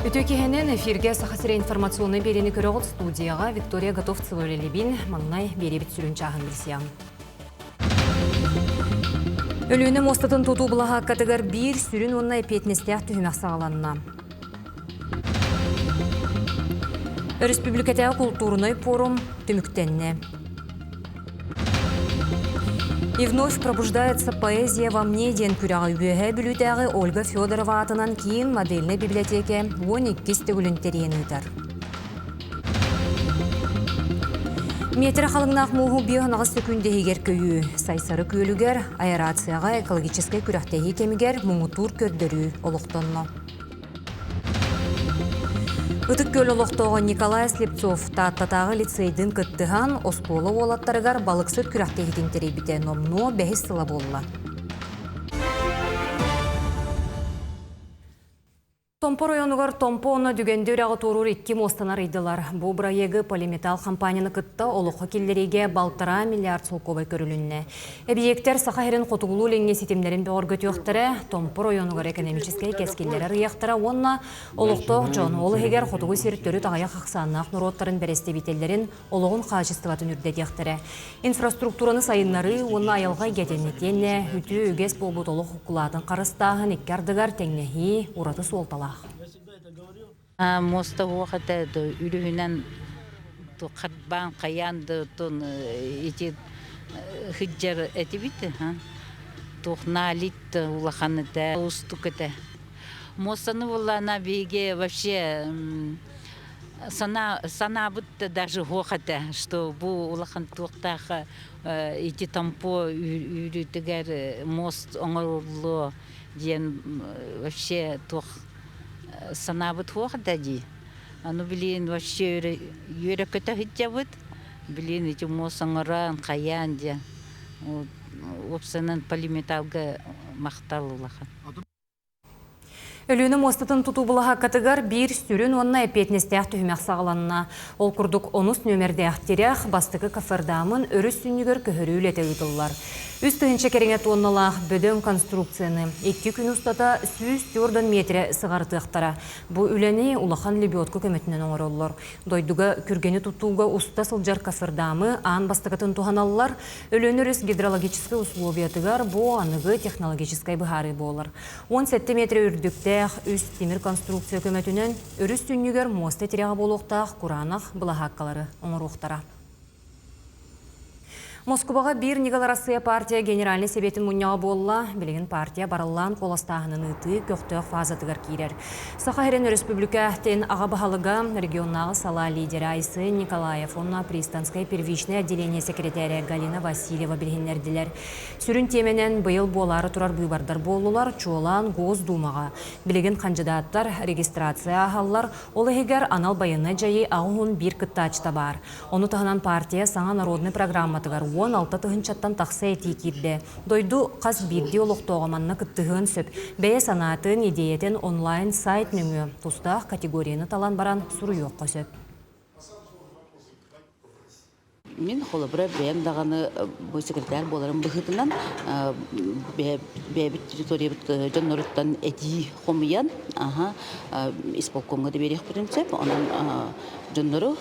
Үтөкеһенен эфирге сахасыра информационный берени көрөгөт студияға Виктория Готовцева өлелебин маңнай беребит сүрін чағын білсиян. Өліні мостатын туту бұлаға катығар бір сүрін онна эпетнестеяқ түхімәк сағаланына. Республикатағы культурный форум түміктенне. И вновь пробуждается поэзия во мне ден күрәгы үйәһә бүлүтәгы Ольга Федорова атынан кейін модельный библиотеке 12 стегүлінтерен үйтар. Метр қалыңнақ мұғы биоғынағыз сөкінде егер көйі, сайсары көйлігер, аэрацияға экологическай күрәқтегі кемігер мұңытур көрдірі олықтонны. Үтік көл олықтоғы Николай Слепцов таттатағы лицейдің күттіған осколы олаттарығар балықсыт күрәқтегіден теребіте номно бәхіс сыла болла. Томпо районугар Томпо оны дүгенді үрәғы торур 2 мостанар идылар. Бұл брайегі полиметал компанияны кытта олыққа келлереге балтара миллиард солковай көрілінне. Объекттер сақайрын қотуғылу ленге сетемдерін бәғыргөт өқтірі, Томпо районугар экономическай кәскелдері рияқтыра онна олықтоқ жон олы егер қотуғы серттөрі тағая қақсаннақ нұроттарын бәресте бетелдерін олығын қажыстыватын үрдет ектірі. Инфраструктураны сайынлары онна аялға гетенетенне, үті үгес болбут олық ұқылатын қарыстағын еккардығар тәңнехи ұраты солтала. Моста уақыты үлігінен қатбан қаянды еті хыджар әті біті. Тұқналит улақаныда ұстық әті. Мостаны олана беге вообще санабыт даже уақыты, что бұл улақан тұқтағы еті тампо үйрітігер мост оңырлы ден вообще тұқ санабыт уақыта ди. Аны білейін вообще үйрекеті хитябыт. Білейін еті мосаңыран, қаян де. Опсанын полиметалға мақтал олақан. Өліні мостатын тұту бұлаға катығар бір сүрін онна әпетнестеяқ түхімәқ сағаланына. Ол күрдік 10 нөмердеяқ теряқ бастықы кафырдамын өріс сүнігер көхірі үлеті ұйтылылар. Үстігінші кереңет оннылақ бөден конструкцияны 2 күн ұстата 104 метре сығартықтара. Бұл үләне улахан лебиотку көметінен оңыр олар. Дойдуға күргені тұттуға ұста сылжар кафырдамы аң бастықытын туғаналылар. Өліні өріс гидрологическай условиятығар бұл анығы технологическай бұхары болар. 17 метре үрдіктәқ үст темір конструкция көметінен өріс сүнігер мосты теряға болуқтақ құранақ бұлахаққалары оңыр оқтара. Москваға бір Николай Россия партия генеральный себетін мұнняға болла, білеген партия барылан қоластағының ұты көқтіғ фазатығар кейрер. Сақайрен республика әқтен аға бағалыға регионнағы сала лидері Айсы Николаев, онна пристанскай первичный отделение секретаря Галина Васильева білгенлерділер. Сүрін теменен бұйыл болары тұрар бұйбардар болулар чуолан Гоз думаға. Білеген кандидаттар регистрация ағалар, олы егер анал байыны жайы ағуын бір кыттачта бар. Оны тағынан партия саңа народный программатығар 16 тұғынчаттан тақса әті кирді. Дойду қаз бірде олықтоғаманна күттіғын сөп. Бәе санатын идеятен онлайн сайт мүңі. Тұстақ категорияны талан баран сұру еққа сөп. Мен қолы бірі бәйім дағаны бой секретар боларым бұғытынан бәйбіт территория жон нұрыттан әді қомиян исполкомға да берек бірінсеп. Онан жон нұры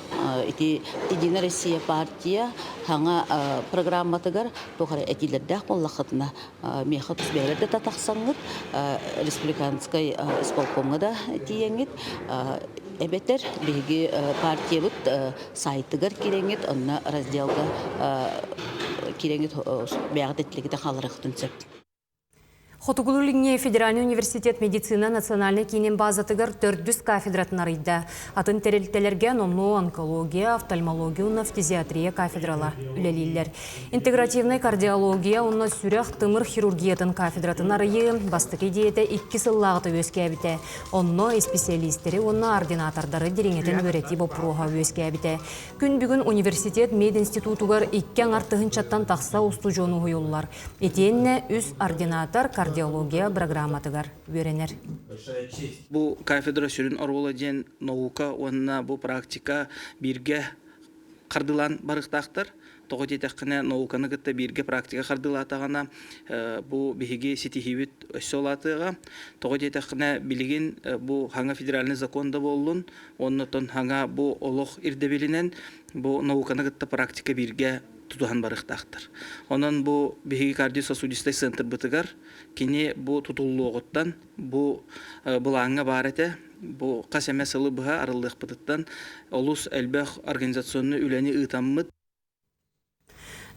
Единая Россия партия хаңа программатығар тоқары әділердәқ болақытына меқы тұс бәйлерді татақсаңғыд республиканскай исполкомға да тиеңгід. Эбетер биги партия бут сайтыгар киреңет онна разделга киреңет бягдетлигите халырыктын сөп. Хотугулулинге Федеральный университет медицина национальный кейнен базатыгар 400 кафедратын арыйда. Атын терелтелерге номну онкология, офтальмология, фтизиатрия кафедрала үлелейлер. Интегративный кардиология, онна сүрәқ тымыр хирургиятын кафедратын арыйы, бастық идеяты 2 сыллағыты өске әбіте. Онна специалистері, онна ординатардары дереңетін өреті бопруға өске әбіте. Күн бүгін университет мединститутугар 2 артығын чаттан тақса ұсту жону ғойылылар. Етенне үз ординатор кардиология программатыгар веренер. Бу кафедра сүрін орула ден наука, онна бу практика бирге кардылан барыктактар. Тоғы детеккіне науканы гытта бирге практика кардылатагана бу биһиги ситихибит өссөлатыга. Тоғы детеккіне билигин бу ханга федеральный законда боллун. Оннотон ханга бу олох ирдебилинен бу науканы гытта практика бирге тутухан барыктактар. Онон бу биһиги кардиососудистый центр бытыгар кини бу тутуллуоттан бу булаңга барете бу касеме сылы быха арылдык бытыттан олус элбэх организационный үлени ытаммыт.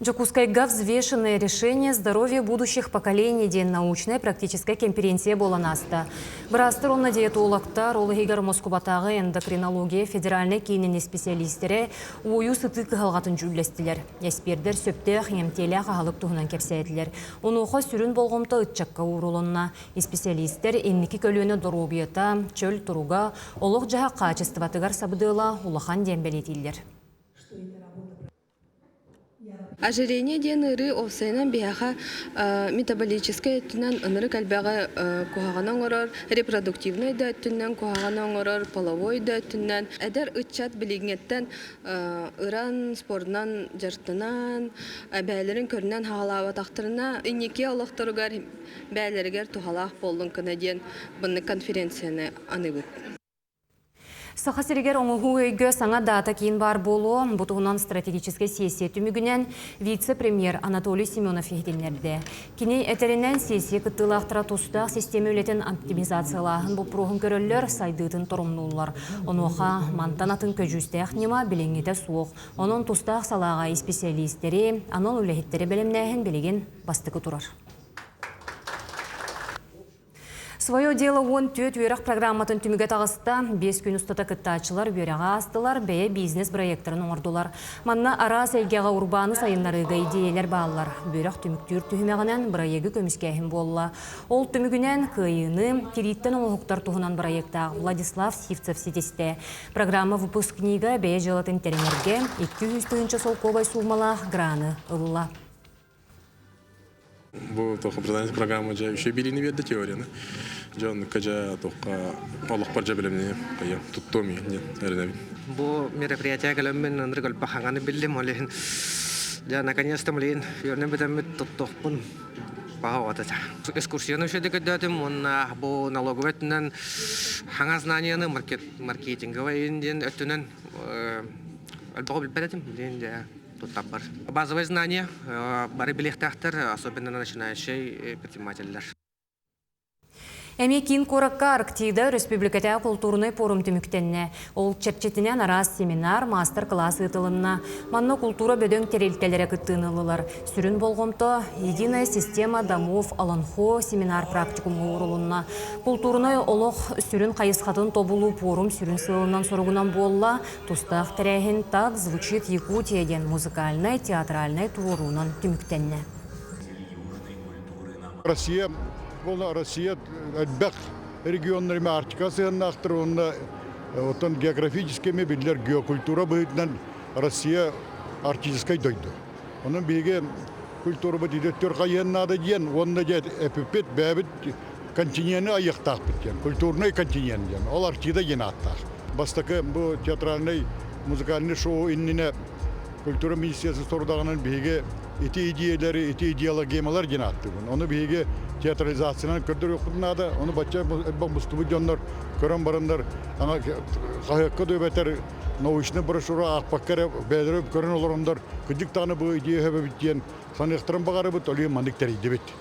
Жокускайга взвешенное решение здоровья будущих поколений ден научная практическая конференция боланаста. Брастыр онна диетологтар, олығығар Москубатағы эндокринология федеральный кейнені специалистері ойу сыты кығалғатын жүлестілер. Яспердер сөптех емтелі қағалық тұғынан кепсәйділер. Онуға сүрін болғымта ұтчаққа урулынна. Специалистер енники көліні дұробията, чөл тұруға, олық жаға қачыстыватығар сабыдыла улахан дембелетілдер. Ожирение деныры овсайнан бияха метаболическое түнен ыныры кальбяға кухаганан орор, репродуктивный да түнен кухаганан орор, половой да түнен. Әдер үтчат білігнеттен ыран спорынан жартынан, бәлерін көрінен хағалава тақтырына, инеке олықтырығар бәлергер тухалақ болдың күнеден бұнны конференцияны аныбыт. Сахасырегер оңығы өйгі саңа дата кейін бар болу, бұтығынан стратегический сессия түмігінен вице-премьер Анатолий Семенов егденлерді. Кеней әтерінен сессия күттілақтыра тұстақ система өлетін оптимизациялағын бұл проғын көрілер сайдыйтын тұрымнулар. Онуға мантанатын көжістәқ нема біліңеті суық. Оның тұстақ салаға специалистері, анон үләхеттері білімнәйін білеген бастықы тұрар. Свое дело он төт үйрақ программатын түміге тағыста 5 күн ұстата кыттачылар үйреға астылар, бәе бизнес проекторын оңырдылар. Манна ара сәйгеға урбаны сайынларыға идеялер бағалар. Бүйрақ түміктүр түхімеғінен проекті көміскәйін болла. Ол түмігінен күйіні кериттен оңықтар тұғынан проекта Владислав Сивцев сетесте. Программа выпускнига бәе жылатын тереңерге 200 солковай сумала граны ұлла. Бу тоха образовательная программа же еще билини ведда теория. Жон кажа тоха Аллах паржа билемне кая туттоми не эрнеби. Бу мероприятие галеммен андргал паханганы биллем олен. Я наконец-то млин вернем бетем туттохпун. Пахавата. Экскурсияны шеде кадатым он бу налоговетнен ханга знанияны маркетинговый инден өтүнен албагы билбедим ден Бар. Базовые знания, бары билетахтар, особенно начинающие предприниматели. Әмекин Коракка Арктида Республиката культурный форум түміктенне. Ол чепчетінен арас семинар, мастер-класс ұтылынна. Манна культура бөдөң терелтелері күттінілілер. Сүрін болғымта единая система домов Аланхо семинар практикумы урылынна. Культурный олық сүрін қайысқатын тобулу форум сүрін сылынан сұрғынан болла. Тустақ тәрәхін так звучит Якутияден музыкальный, театральный туырунан түміктенне. Россия әлбәқ регионларыма артикасыян ақтыруында отын географическими билер геокультура бұйтынан Россия артическай дойды. Оның бейге культура бұйды түрқайыннады ден, онда дед әпіпет бәбіт континені аяқтақ біткен, культурный континент ден, ол артида ен аттақ. Бастықы бұл театральный, музыкальный шоу инніне культура министерстві сұрдағынан бейге эти идеялары, эти идеологемалар ген атты. Оны бейге театрализацияны көрдір оқыдынады, оны бача мұстыбы жонлар, көрін барындар, қағыққа дөбетер, научны брошура ақпаққары бәдіріп көрін оларындар, күдік таны бұл идея өбі біттен, санықтырын бағары бұт, олия мандықтар еді бет.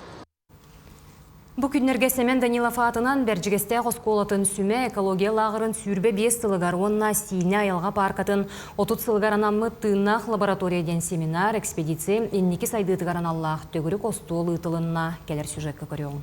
Бұ күннерге Семен Данилов атынан бәржігесте қосқолатын сүме экология лағырын сүрбе 5 сылығар онна сейіне аялға паркатын 30 сылығар анамы тыыннақ лабораторияден семинар, экспедиция, еннекі сайдытығаран Аллах төгірі қостуыл ұтылынна келер сюжеткі көріуң.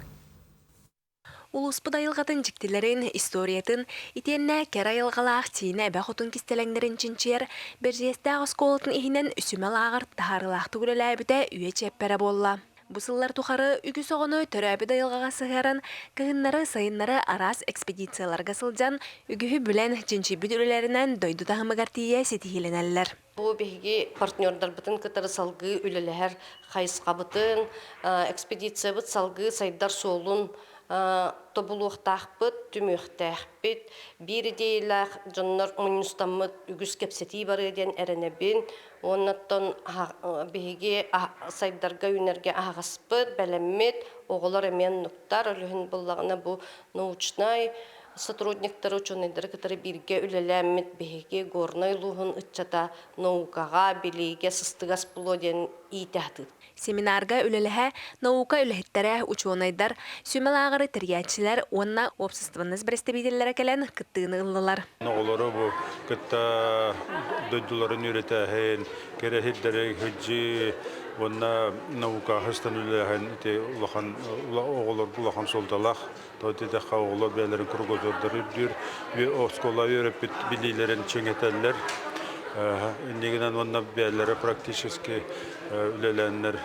Улуспыда айылғатын жіктілерін, историятын, итенне кер айылғалақ тиіне бәқотын кистелеңдерін чинчер, бәржігесте қосқолатын ихінен үсіме лағыр тағарылақ түгірілі әбіте үйе чеппәрі болла. Бұсыллар тұқары үгі соғыны төрәбі дайылғаға сығарын, кығыннары сайыннары арас экспедицияларға сылжан, үгіхі бүлән жинчі бүділерінен дойду тағымығар тие сетихиленәлілер. Бұл бейге партнердар бұтын кітары салғы үлілер қайысқа бұтын, экспедиция бұт салғы сайдар солын тобулуқтақпыт, түміқтәқпіт, бір дейлақ жоннар мұныстамыт үгіз кепсети бары ден әрінебін, оннаттан бейге сайдарға үнерге ағаспыт, бәлеммет, оғылар әмен нұқтар, өлігін бұллағына бұл научнай сотрудниктары ученыйдары кітары бірге үлеләммет бейге горнай луғын ұтчата наукаға, білейге сыстығас бұло ден итәхтыд. Семинарға үлеліхә наука үліхеттері ученыйдар, сөмел ағыры тіргәтшілер, онна обществоңыз бірестебейдерлері кәлін күттігіні ұлылар. Оғылары бұл күтті дөйділарын үйретәхен, керехеттері хүджі, онна наука хыстан үлеләхен, оғылар бұлақан солдалақ, тәуететәққа оғылар бәлерін күргөзордар үрдір, оскола өріп білейлерін чеңетәлілер. Индегенен онна бәлері практически үлеләнлер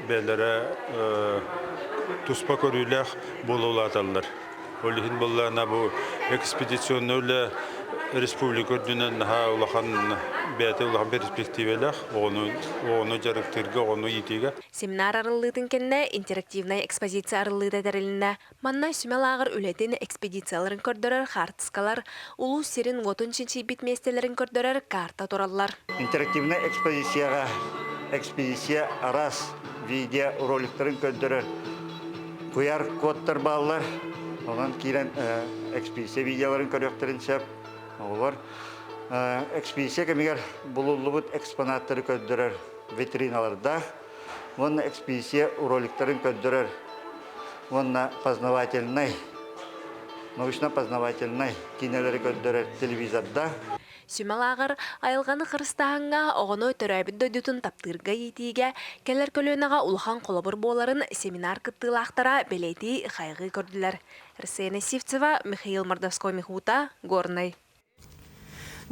бәлері туспа көрүләх болулаталар. Олихин боллана бу экспедиционный үлі республика үрдінен улахан бәті улахан перспективеләх, оны жарықтырға, оны етеге. Семинар арыллыдың кенне интерактивнай экспозиция арыллыда дәріліне. Манна сүмел ағыр үлетін экспедицияларын көрдірер хартыскалар, улу серін ғотын чинчи битместелерін көрдірер карта тураллар. Интерактивнай экспедиция арас видео роликтарын көрдірер. QR кодтар баллар, оған кейлен экспедиция видеоларын көректерін сөп. Олар экспедиция кемегер бұлулыбыт экспонаттары көддірер витриналарда. Онна экспедиция роликтарын көддірер. Онна познавательный, научно-познавательный кинелері көддірер телевизорда. Сүмел ағыр айылғаны қырыстағынға оғыны төрәбіт дөйдітін таптырға етіге, кәлер көлінаға улхан қолабыр боларын семинар кыттылақтара белейті қайғы көрділер. Рсена Сивцева, Михаил Мордовской Михута, Горный.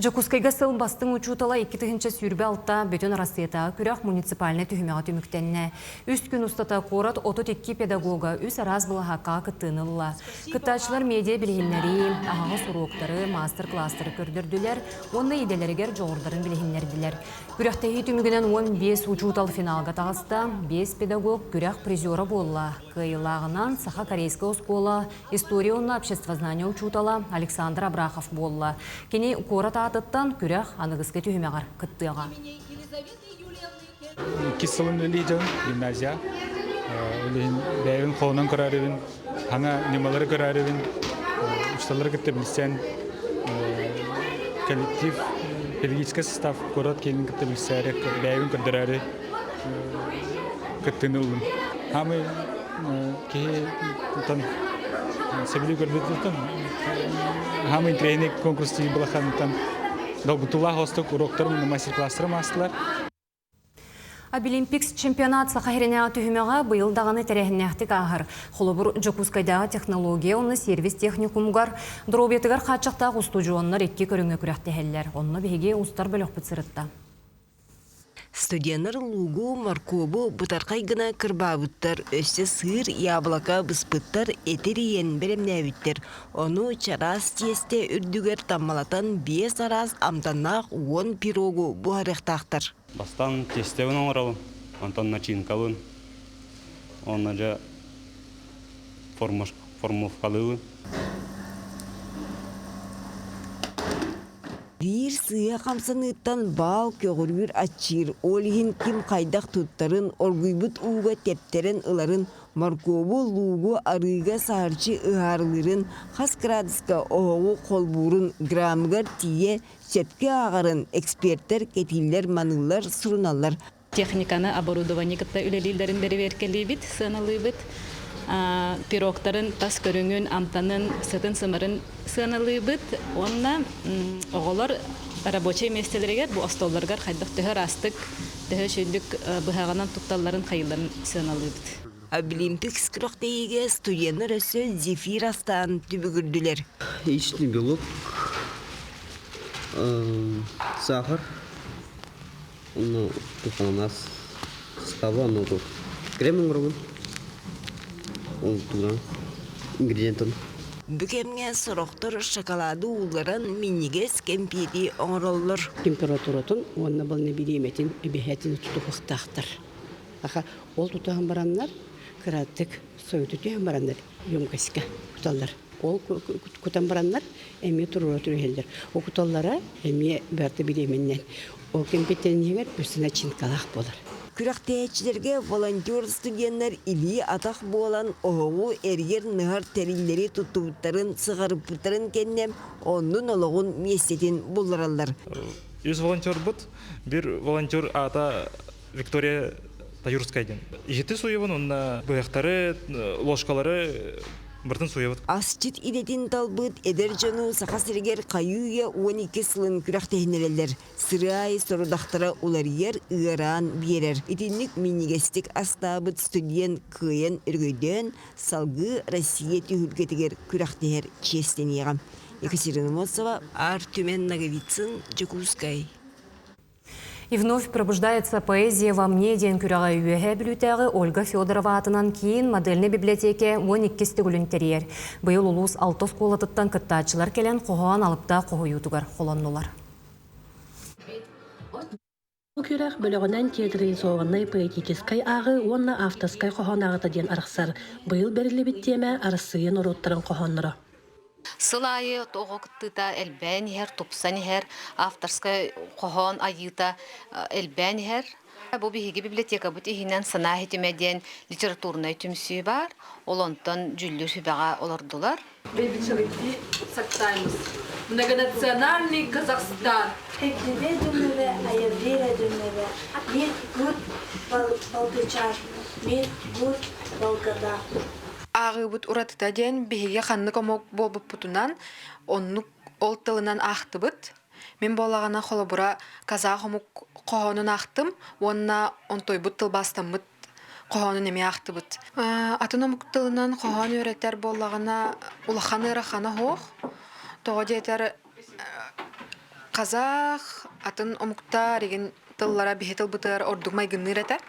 Жокускайга сыл бастың учутала 2-тігінші сүрбе алтта бөтін Россиятағы күрәқ муниципаліне түхімеға түміктенне. Үст күн ұстата қорат 32 педагога үс араз бұлағақа күттінылла. Күттачылар медиа білгенлері, ағағы сұруқтары, мастер-кластары көрдірділер, онны иделерігер жоғырдарын білгенлерділер. Күрәқтегі түмігінен 15 учутал финалға тағыста 5 педагог күрәқ призера болла. Кыйлағынан Саха Корейская школа, история онна обществознания учутала Александр Абрахов болла. Кені қорат аттан күрәқ анығызғы түйімеғар күттіға. Кисылын өлейді гимназия. Бәйін қолынан көрәрівін, хаңа немалары көрәрівін, ұшталары күтті білсен, коллектив, педагогический состав көрат келін күтті білсәрі, бәйін көрдірәрі күттіні ұлын. Хамы кейі Сәбілі көрдірдіктен, хамын тренинг конкурсы бұлақанықтан долгутулақ остық уроктарын, мастер-кластырым астылар. Обилимпикс чемпионат сақайрена түхімеға бұйылдағаны тәрәхіннәқтік ағыр. Қолыбыр Жокускайдағы технология оны сервис техникумғар, дробетігер қатшықтақ ұстужуонлар екке көріңе күрәқті әлілер. Онны бейге ұстар бөлік бұтсырытта. Студенттер лугу, маркобу, бұтарқай гына кырбабыттар, өсті сыр, яблака, бұспыттар, етериен беремнәвіттер. Оны чарас тесте үрдігер таммалатан 5 арас амтаннақ 10 пирогу бұхарықтақтар. Бастан тестеуін оңыралым, антон начинкалын, оны жа формовкалылы. Бір сыя қамсаныттан бал көгіргір атчир, олығын кім қайдақ тұттарын, оргүйбіт уға тептерін ыларын, маркобу лугу арыға сарчы ұғарылырын, қас градуска оғу қолбурын, грамгар тие, сөпке ағарын, эксперттер, кетиллер, манылар, сұруналар. Техниканы оборудование кітті үлелілдерін бері веркелі біт, сыналый біт. Пирогтарын тас көріңін, амтанын, сытын сымырын сыналый біт. Онна оғылар рабочий местелерегер, бұл остолларғар қайдық түхір астық, түхір шөлдік бұғағанан тұқталарын қайыларын сыналый біт. Обилимпикс күріқтейге студенттер өсі зефир астан түбігірділер. Яичный белок, сахар, ананас, схава, крем ұрығын. Ингредиентін. Бүкемге сұрықтыр шоколады ұлғырын минигес кемпеті оңыролыр. Температуратын, онына бұл небелеметін, өбехетін тұтықықтақтыр. Ол тұтағын баранлар, кыратык союту түйен барандар юмкаска куталлар. Ол кутан барандар эми турура түрелдер. О куталлара эми берти билеменнен. Ол компетенциягер үстүнө чинкалак болар. Күрәктәчиләргә волонтер студентлар или атак болан оғу әргер нығар тәрилләре тутуттарын сығарыптарын кеннем онның олығын местетін боларалар. Юз волонтер бұд, бір волонтер ата Виктория Таюрскайден. Ежеті суевын, онна бұяқтары, ложкалары бұртын суевыд. Асчит идетін талбыд әдер жону сақасыргер қайуя 12 сылын күрәктәйнелелер. Сырай сорудақтара улар ер ұғаран берер. Итінлік минигестік астабыд студент күйен үргөйден салғы Россия түйілгетігер күрәктәйер честен еғам. Екатерина Моцова, Артумен Наговицын, Джекускай. И вновь пробуждается поэзия во мне ден күрәгә үеһе билүтәге Ольга Федорова атынан кейін модельный библиотеке 12 төгүлүнтерер. Быйыл улус 6 школатыттан кыттачылар келен қоған алыпта қоғыютугар қолоннулар. Күрәк бөлөгөнән театрын соғыннай поэтическай ағы, онна автоскай қоған ағыта ден арықсар. Быйыл берілі біттеме арысыйын ұруттырын қоғанныры. Сылайы тоғы күттіта әлбән ехер, тупсан ехер, авторскай қоған айыта әлбән ехер. Бұл бігі библиотека бұт ехінен сына хетімеден литературный түмсі бар, олонтан жүллі шүбәға олардылар. Бейбічілікті сақтаймыз. Многонациональный Казахстан. Хекдебе дүмневе, аявдера дүмневе. Мен гүр балдычар, мен гүр балгада. Ағы бұт ұратыта ден бейге қанны комок болбып бұтынан, онны ол тылынан ақты бұт. Мен болағана қолы казақ омық қоғанын ақтым, онна онтой бұт тыл бастан бұт қоғанын еме ақты бұт. Атын омық тылынан қоған өреттер болағана ұлақаны ұрақаны хоқ. Тоғы дейтер қазақ атын омықта реген тыллара бейтіл бұтыр ордығмай гынны ретер.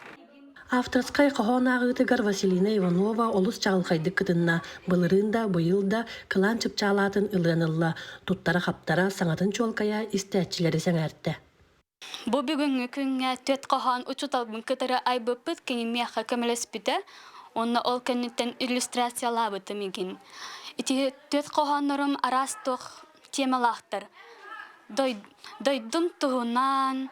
Авторскай қоған ағытыгар Василина Иванова олыс чағылқайды кытынна, былырында, бұйылда, кылан чыпчалатын ыланылла, туттара қаптара саңатын чолкая истәтчілері сәңәртті. Бұл бүгінгі күнге төт қоған ұчуталбын кытыры айбыппыт кенемеққа көмілеспіті, онна ол көннеттен иллюстрациялабыты меген. Ити төт қоғанырым арастық темалақтыр. Дойдым тұғынан,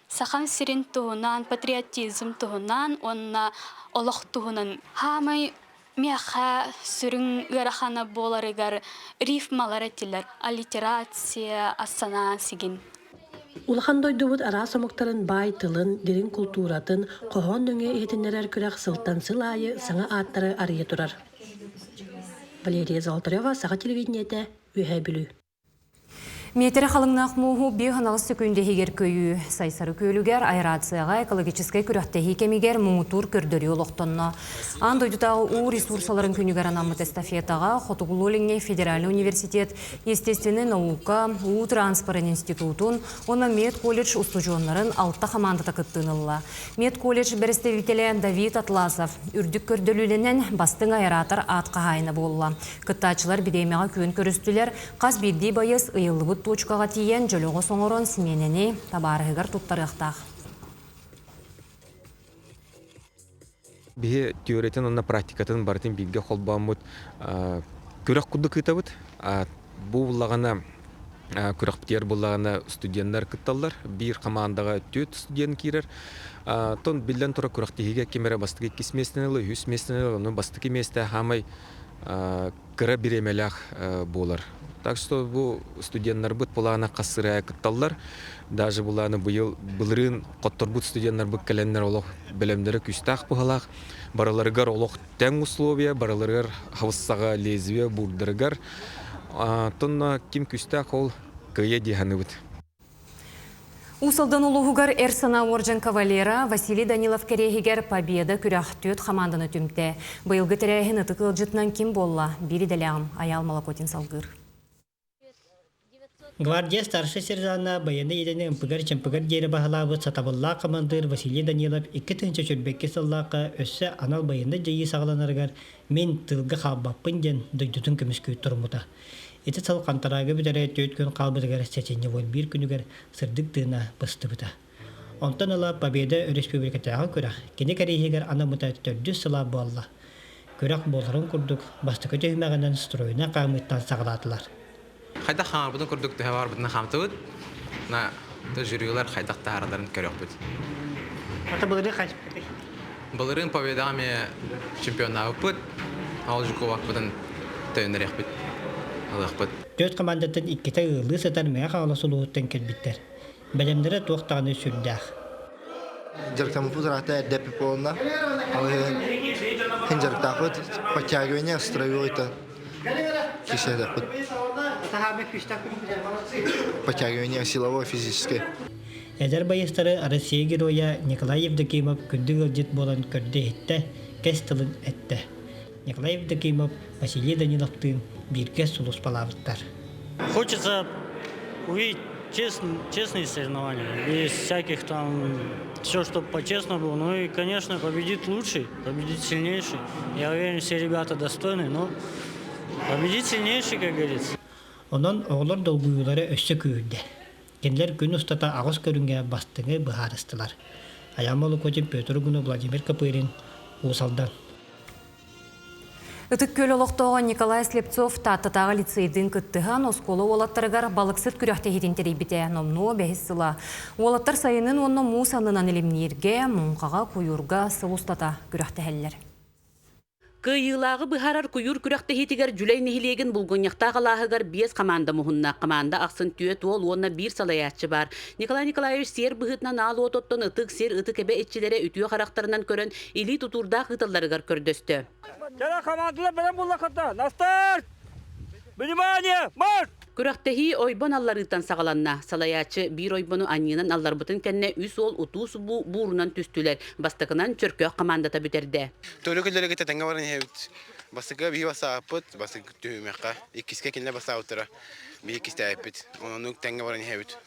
сахан сирен туһунан, патриотизм туһунан, онна олох туһунан. Хамай меха сүрүн гарахана боларыгар рифмалар этилер, аллитерация, асана сигин. Улахан дойдубут арасамуктарын бай тылын, дерин культуратын, кохон дөңе етінерер күрәк сылтан сылайы, саңа аттары ария турар. Валерия Золотарева, Саға телевидениеті, үйе білу. Метері қалыңнақ мұғу бейханалы сүкінде егер көйі сайсары көйлігер аэрацияға экологическай күрәқтегі кемегер мұңытур көрдөрі олықтонна. Андойдутағы у ресурсаларын күнігер анамыт эстафетаға Хотугулолинге Федеральный университет естественный наука у транспорт институтун оны мед колледж устужонларын алтта командата кыттынылла. Мед колледж представителі Давид Атласов үрдік көрдөлүленен бастың аэратор атқа хайны болла. Кыттачылар бидеймеға көн көрістілер қаз бидді байыз ыйылыбыт точкаға тиен жөліғі соңырын сменені табарығығар тұттарықтақ. Бе теоретен онна практикатын бартын билге холбамыт көрек құдды кытабыт. Бұл бұлағана көрек птер бұлағана студенттер кытталар. Бір командаға төт студент кирер. Тон билден тұра көрек тегеге кемері бастығы кесместенелі, үс местенелі, оны бастығы месте хамай кыра биремелях болар. Так что bu студенттер бут булана касырая кытталлар. Даже буланы былырын коттор бут студенттер бу келеннер олох белемдери күстак бухалак. Бараларыгар олох тең условия, бараларыгар хавыссага лезвие бурдырыгар. Тонна ким күстак ол кыя диханыбыт. Усалдан улуғығар Эрсана Орджан кавалера Василий Данилов керегігер победа күрәқ төт команданы түмте. Бұйылғы тірәйін ұтықыл жытынан ким болла? Бири дәләғым Аял Малакотин салғыр. Гвардия старший сержанна баянда едені ұмпығар чемпығар дері бағалабы сатабылла командыр Василий Данилов 2-тінші чүрбекке саллаққа өссі анал баянда жайы сағыланарғар мен тылғы қаббаппын ден дойдутын көміс көйт тұрмыда. Эти сал қантарағы бідері төт күн қалбыдығар сәтенне вон бір күнігер сырдық дына бұсты бұда. Онтан ала победа республикатаға көра. Кені кәрейгер анамыта 400 сыла болла. көрәк боларын курдук бастыкы төймәгәннән стройна камыттан сагладылар. Хайда хаңарбытын күрдік түхе бар бұтын қамты бұд. На жүргілер хайдақ тағарадарын көрек бұд. Ата бұлары қайсып бұд? Бұларын победами чемпионна бұд. Ал жүкуак бұдын түйінірек бұд. Алық бұд. Төт командатын иккете ылы сатар мәе қағала сұлуыттан келбіттер. Бәлемдері тоқтағаны сүрдәқ. Жарктамы пузырата әддәпі полына. Хинжарктақ бұд. Подтягивание строевой-то. Кишедәк бұд. Подтягивание силовое, физическое. Эдер байыстары Россия героя Николай Евдокимов күндік ылжет болан көрді етті, кәс тылын әтті. Николай Евдокимов Василий Даниловтың бирке сулус палавыттар. Хочется увидеть честные соревнования, без всяких там, все, чтобы по-честному было. Ну и, конечно, победит лучший, победит сильнейший. Я уверен, все ребята достойны, но победит сильнейший, как говорится. Онон оғылар долгуйлары өссі күйілді. Кенлер күн ұстата ағыз көрінге бастыңы бұхарыстылар. Аямолы көтен Петр күні Владимир Капырин ұсалдан. Үтік көл олықтауға Николай Слепцов таттатаға лицейдің күттіған осколы олаттарығар балықсыт күряхте хетентері біте номну бәхіс сыла. Олаттар сайының онны мұ санынан елемнерге, мұңқаға күйурға сылустата күряхте әлілер. Кыйылағы бұхарар күйур күрәқті хетігер жүлей нехилеген бұлғыняқта қалағығар 5 команда мұхынна. Команда ақсын түйет ол, онна 1 салаятчы бар. Николай Николаевич сер бұхытнан алы ототтон ытық сер ытық әбе etçilere үтіе қарақтарынан көрін или тұтурда қыталарығар көрдөсті. Жара командылар бәрін бұллақытта. Настар! Внимание! Марш! Күрәқтәхи ойбон алларыттан сағаланна. Салаячы бір ойбону аньынан аллар бұтын кәнне үс ол ұтус бұ бұрынан түстілер. Бастықынан чөркөк командата бүтерді. Төлі күлдері кетті тәңгі барын хәуіт. Бастықы бейі баса апыт, бастық түйімеққа. Екіске кенле баса аутыра. Бейі кесті әпіт. Оның тәңгі барын хәуіт.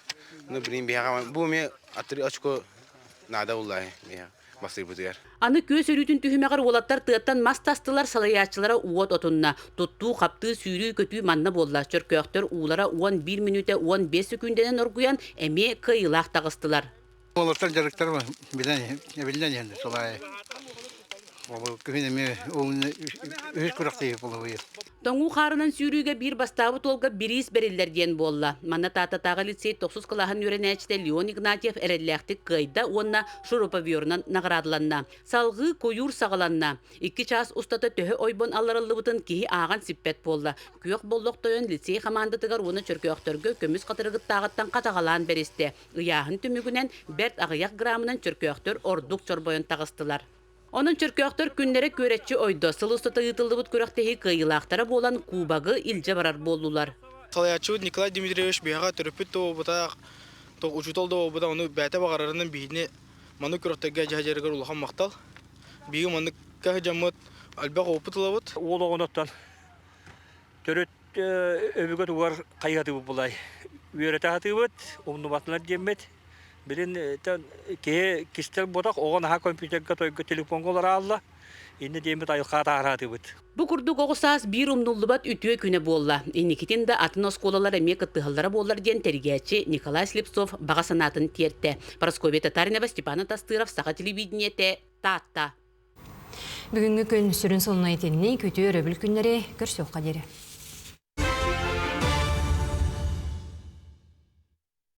Бұлын бейі қаман. Бұл ме аттыры açko nada ұллай. Аны көз өрүтін түхімеғар олаттар тыаттан мас тастылар салаячылара уот отунна. Тутту қапты сүйрі көтүй манна болла. Чөркөқтер улара 11 минуте 15 секунденен оргуян әме кыйлақ тағыстылар. Олаттар жарықтар ма? Білден енді солай. Тоңу қарынан сүйріге бір бастауы толға біріс берілдер ден болла. Манна тататағы лицей 9 қылағын өренәчті Леон Игнатьев әрелләқті қайда онна шуруповернан нағырадыланна. Салғы көйір сағаланна. 2 час ұстаты төхі ойбон аларылы бұтын кейі аған сиппет болла. Күйек боллық тойын лицей қамандытығар оны чөркөқтөргі көміз қатырғыттағыттан қатағалан берісті. Ұяғын түмігінен бәрт ағыяқ грамынан чөркөқтөр ордық чорбойын тағыстылар. Onun çörköktör günlere köretçi oydu. Sılıstata yıtıldı bu körekteki kıyılaqtara bolan Kubagı ilce barar boldular. Salayatçı Nikolay Dimitrievich biyağa törüpüt o buta uçut oldu o buta onu bәте bağararının bihini manu körektege jahajarıgar ulahan maqtal. Biyi manu kahjamut albaq oputula bud. Oğlu onattan. Törüt öbügöt var kaygatı bu bulay. Üyerete hatı bud. Onu batlar jemmet. Bilin ke kistel bodak oğan ha kompüterge toyga telefon golar alla. Indi demet ayılqa taradı bud. Bu kurduk oğusaz bir umnullubat ütüye küne bolla. Inikitin de atın oskolalar emek ıttıhıllara bollar den tergiyatçı Nikolay Slipsov bağa sanatın tiyertte. Paraskovya Tatarina ve Stepana Tastırov sağa televidiniyete tatta. Бүгінгі күн сүрін сонына етеніне көтü өрөбіл күнлері көрсөк қадері.